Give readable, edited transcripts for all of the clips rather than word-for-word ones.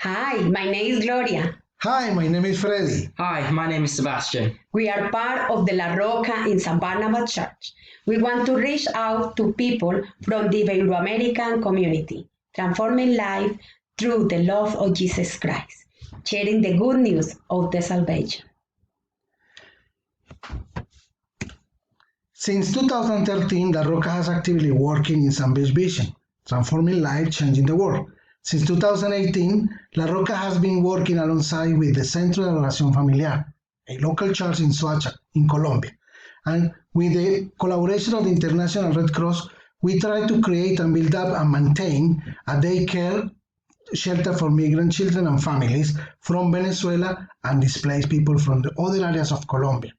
Hi, my name is Gloria. Hi, my name is Freddy. Hi, my name is Sebastian. We are part of the La Roca in San Barnabas Church. We want to reach out to people from the Ibero-American community, transforming life through the love of Jesus Christ, sharing the good news of the salvation. Since 2013, La Roca has actively working in San B's vision, transforming life, changing the world. Since 2018, La Roca has been working alongside with the Centro de Adoración Familiar, a local church in Soacha, in Colombia. And with the collaboration of the International Red Cross, we try to create and build up and maintain a daycare shelter for migrant children and families from Venezuela and displaced people from the other areas of Colombia.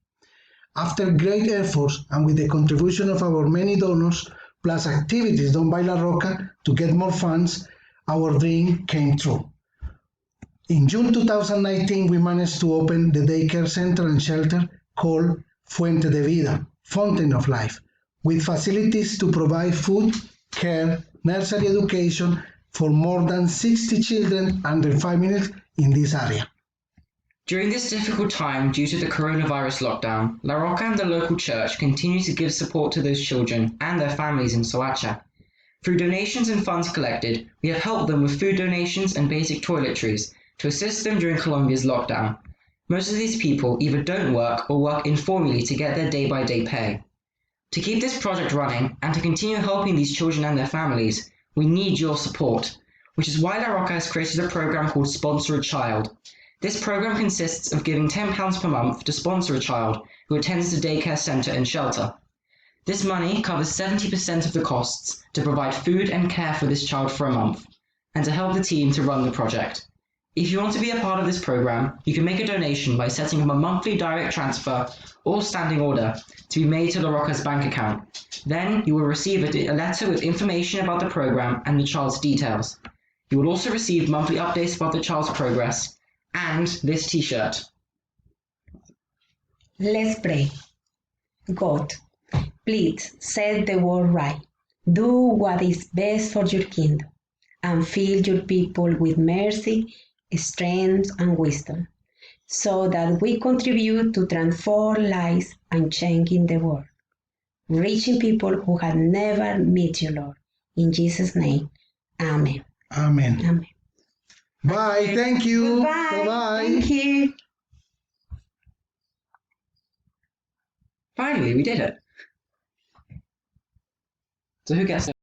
After great efforts and with the contribution of our many donors, plus activities done by La Roca to get more funds, our dream came true. In June 2019, we managed to open the daycare center and shelter called Fuente de Vida, Fountain of Life, with facilities to provide food, care, nursery education for more than 60 children under 5 minutes in this area. During this difficult time due to the coronavirus lockdown, La Roca and the local church continue to give support to those children and their families in Soacha. Through donations and funds collected, we have helped them with food donations and basic toiletries to assist them during Colombia's lockdown. Most of these people either don't work or work informally to get their day-by-day pay. To keep this project running and to continue helping these children and their families, we need your support, which is why La Roca has created a program called Sponsor a Child. This program consists of giving £10 per month to sponsor a child who attends the daycare centre and shelter. This money covers 70% of the costs to provide food and care for this child for a month, and to help the team to run the project. If you want to be a part of this program, you can make a donation by setting up a monthly direct transfer or standing order to be made to La Roca's bank account. Then you will receive a letter with information about the program and the child's details. You will also receive monthly updates about the child's progress and this t-shirt. Let's pray. God, please set the world right. Do what is best for your kingdom and fill your people with mercy, strength, and wisdom, so that we contribute to transform lives and changing the world, reaching people who have never met you, Lord. In Jesus' name, Amen. Amen. Amen. Bye. Thank you. Goodbye. Bye-bye. Thank you. Finally, we did it. So who gets it?